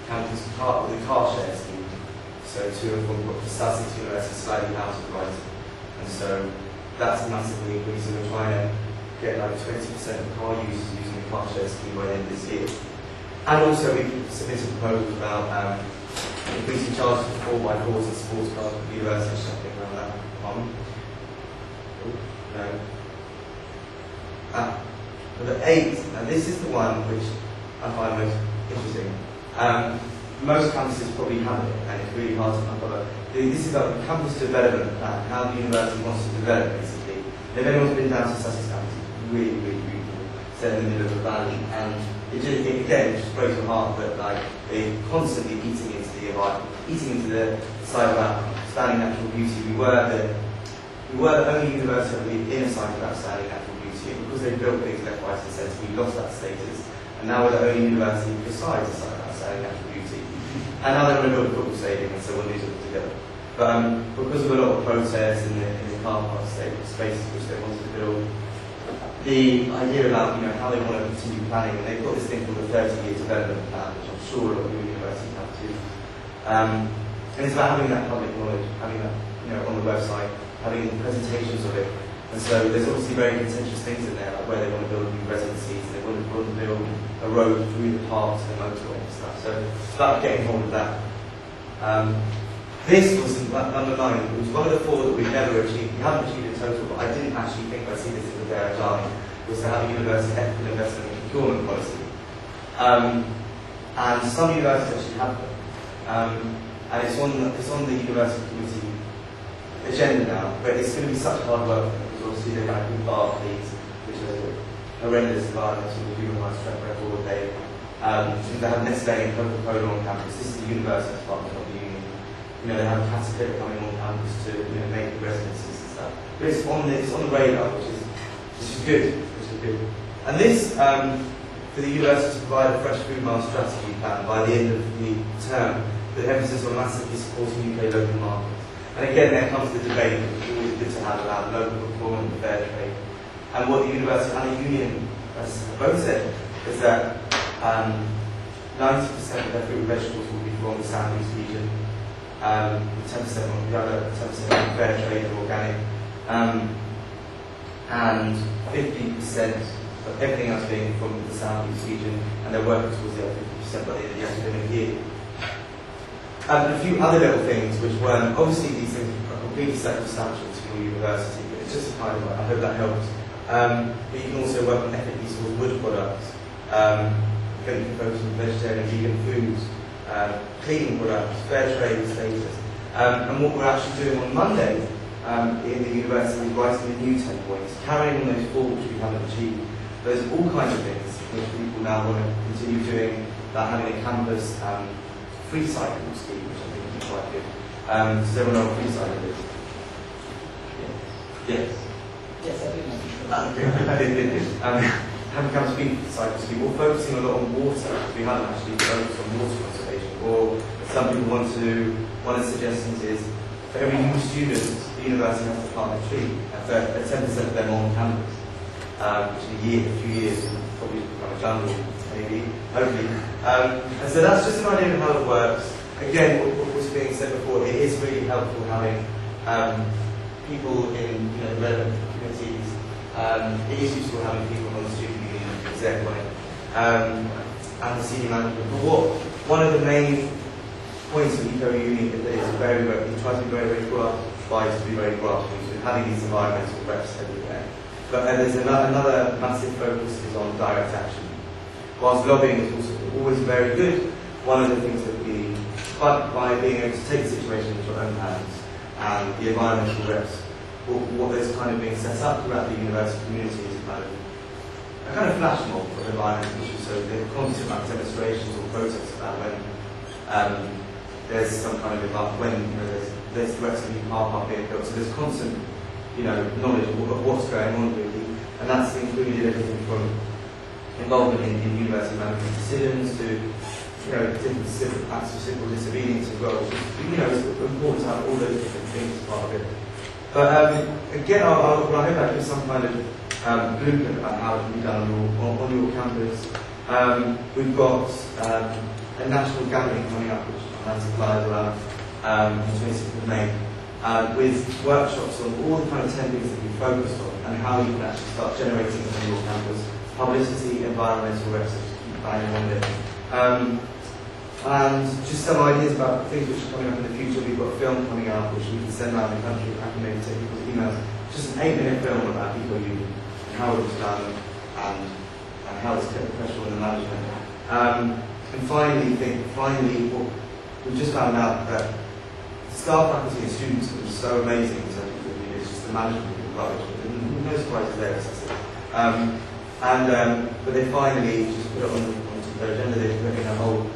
campus part of the car share scheme. So to and from Sussex University slightly out of right. And so that's massively increasing. We're trying to get like 20% of car users using the car share scheme by the end of this year. And also we submitted a proposal about increasing charges for 4x4s and sports cars at the university, something around that one. Number 8, and this is the one which I find most interesting. Most campuses probably have it, and it's really hard to uncover. This is a campus development plan, how the university wants to develop, basically. If anyone's been down to Sussex campus, it's really, really beautiful. Set in the middle of the valley, and again, it just breaks your heart that like they're constantly eating into the site of outstanding natural beauty. We were the only university in a site of outstanding natural beauty, and because they built things left, right, and centre, we lost that status. And now we're the only university besides a site of outstanding natural beauty. And now they're going to build a football stadium, and so we'll lose it all together. But because of a lot of protests in the car park spaces which they wanted to build, the idea about how they want to continue planning, and they've got this thing called the 30-year development plan, which I'm sure a lot of your universities have too. And it's about having that public knowledge, having that on the website, having presentations of it. And so there's obviously very contentious things in there, like where they want to build new residencies, and they want to build a road through the parks and motorway and stuff. So it's about getting hold of that. This was number 9. It was one of the 4 that we've never achieved. We haven't achieved in total, but I didn't actually think I'd see this as a very jarring, was to have a university ethical investment and procurement policy. And some universities actually have them. And it's on the university committee agenda now, but it's going to be such hard work because obviously they're going to embark these, which are horrendous environments with human rights track record. They have Nestle and Coca-Cola on campus. This is the university department of the union. They have Caterpillar coming on campus to make the residencies and stuff. But it's on the radar, which is good. And this for the university to provide a fresh food mile strategy plan by the end of the term, with emphasis on massively supporting UK local markets. And again, there comes the debate, which is always good to have about local procurement and fair trade. And what the university and the union has both said is that 90% of their fruit and vegetables will be from the South East region, 10% on the other, 10% on fair trade and organic, and 50% of everything else being from the South East region, and they're working towards the other 50% by the end of the academic year. And a few other little things which weren't, obviously these things are completely circumstantial to your university, but it's just a kind of, I hope that helps. But you can also work on ethically sourced wood products, you can focus on vegetarian and vegan foods, cleaning products, fair trade status. And what we're actually doing on Monday in the university is writing the new 10 points, carrying on those 4 which we haven't achieved. There's all kinds of things which people now want to continue doing, about having a campus free cycle scheme, which I think is quite good. Does everyone know what free cycle is? Yes. Yes, I do know. Okay. Having come to free cycle scheme, or focusing a lot on water. We haven't actually focused on water conservation. Or some people want to. One of the suggestions is for every new student, the university has to plant a tree at 10% of them on campus, which in a few years will probably become a jungle. Maybe, hopefully. And so that's just an idea of how it works. Again, what was being said before, it is really helpful having people in relevant committees. It is useful having people on the student union exec on it, and the senior management. But one of the main points of Eco Union is that we try to be very grassroots, to be very grassroots, having these environmental reps everywhere. But there's another massive focus is on direct action. Whilst lobbying is also always very good, one of the things that we, by being able to take the situation into your own hands, and the environmental reps, what is kind of being set up throughout the university community is a kind of flash mob of environmental issues. So they're constant demonstrations or protests about when there's some kind of when there's threats of new car park being built. So there's constant knowledge of what's going on really, and that's included everything from involvement in university management decisions to different acts of civil disobedience as well. It's important to have all those different things as part of it. But again, I hope that gives some kind of blueprint about how it can be done on your campus. We've got a national gathering coming up, which plans to fly around on the 26th of May, with workshops on all the kind of 10 things that we focused on and how you can actually start generating on your campus publicity, environmental reps, keep banging on it. And just some ideas about things which are coming up in the future. We've got a film coming out which we can send around the country. I can maybe take people's emails. Just an 8-minute film about eco-union and how it was done and how it's kept the pressure on the management. And finally, we've just found out that staff, faculty and students are so amazing in terms of it's just the management of the college. No surprises there, but they finally just put it onto their agenda. They're putting a whole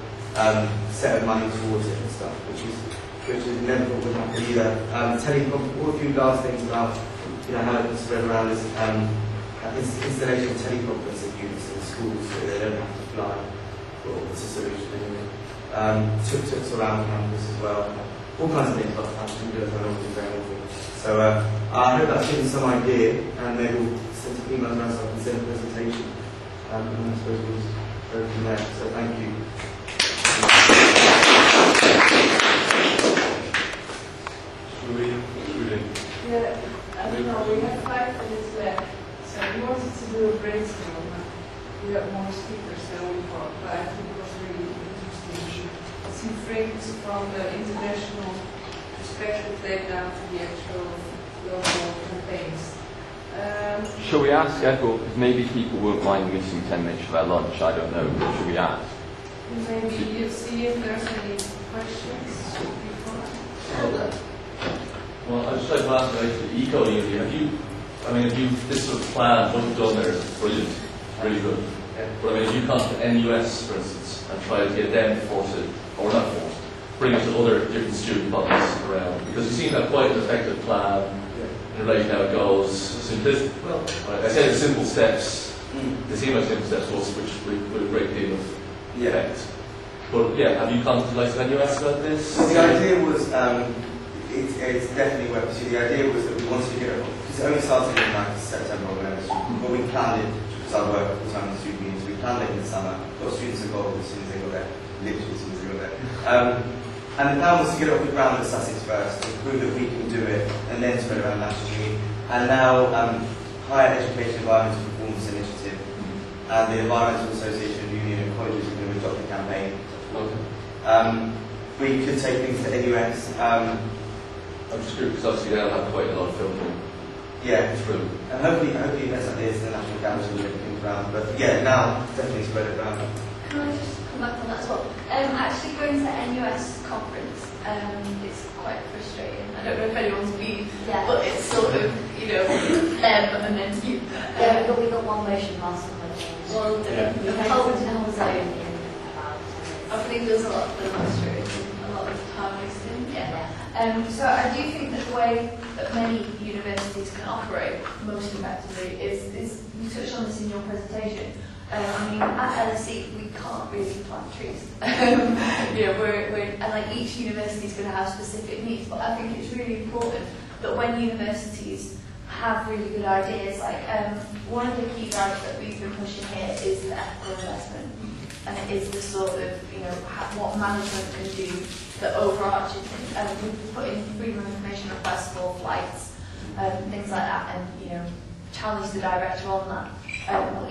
set of money towards it and stuff, which is never thought would happen either. A few last things about how it can spread around is installation of teleconferencing units in schools so they don't have to fly. Well, it's a solution anyway. Tuk-tuks around campus as well. All kinds of things about actually do as well as very helpful. So I hope that's given some idea, and maybe we'll send some emails around so I can send a presentation. And I suppose we'll just go from there. So thank you. Yeah, I don't know, we have 5 minutes left, so we wanted to do a brainstorm. We have more speakers than we thought, but I think it was really interesting. See frames from the international perspective laid down to the actual local campaigns. Shall we ask Echo, maybe people won't mind missing 10 minutes for their lunch, I don't know, but should we ask? Maybe you see if there's any questions before. Well, I'd just like to ask about the eco-union. Have you, this sort of plan, what you've done there is brilliant, really good. Yeah. But if you contact NUS, for instance, and try to get them to force it, or not force, bring it to other different student bodies around, because you seem to have quite an effective plan in relation to how it goes. Simplistic. Well, I said the simple steps. They seem like simple steps to us, which with a great deal of effect. But yeah, have you contacted like NUS about this? So the idea was, it's definitely worth pursuing. The idea was that we wanted to get it, because it only started in like September or whatever, but we planned it, because I work full time in the student union, so we planned it in the summer, got students involved as soon as they got there, literally as soon as they got there. And the plan was to get it off the ground at Sussex first, and prove that we can do it, and then spread around nationally. And now, Higher Education Environmental Performance Initiative and the Environmental Association of Union and Colleges are going to adopt the campaign. We could take things to NUS. I'm just curious, because obviously they'll have quite a lot of filtering. Yeah, through. And hopefully that's ideas to the National Council and things around. But yeah, now definitely spread it around. Can I just come back on that as well? Actually going to the NUS conference, it's quite frustrating. I don't know if anyone's been, but it's sort of, them and then you. We got one motion last time. Well, I think there's a lot of frustration, a lot of time wasting. So I do think that the way that many universities can operate most effectively is you touched on this in your presentation. At LSE we can't really plant trees. And each university is going to have specific needs, but I think it's really important that when universities have really good ideas, one of the key drivers that we've been pushing here is the ethical investment, and it is the sort of what management can do, the overarching thing. We've put in freedom of information requests for flights, things like that, and challenge the director on that.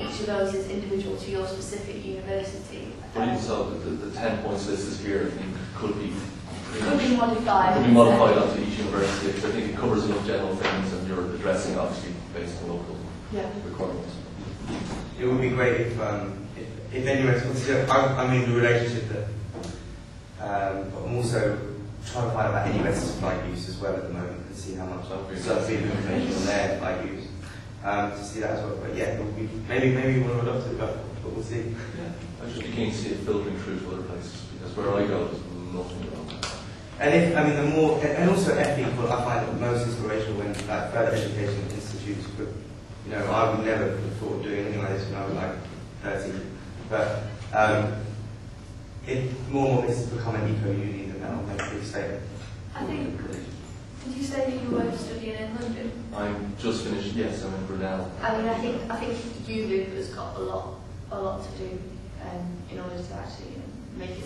Each of those is individual to your specific university. So the 10 points listed here, I think, could be modified. Could be modified onto each university, because I think it covers enough general things, and you're addressing obviously based on local requirements. It would be great if NUS consider. The relationship that. But I'm also trying to find out about NUS's flight use as well at the moment and see how much freedom of information on their flight use. To see that as well. But yeah, it would be, maybe we'll adopt it, but we'll see. I should be keen to see it filtering through to other places, because where I go, there's nothing wrong. And the more, and also FE, I find it most inspirational when further education institutes. But I would never have thought of doing anything like this when I was like 30. But if more and more places become an eco-union, then that'll make a big statement. I think. Did you say that you were studying in London? I'm just finished. Yes, I'm in Brunel. I think ULU has got a lot to do in order to actually make it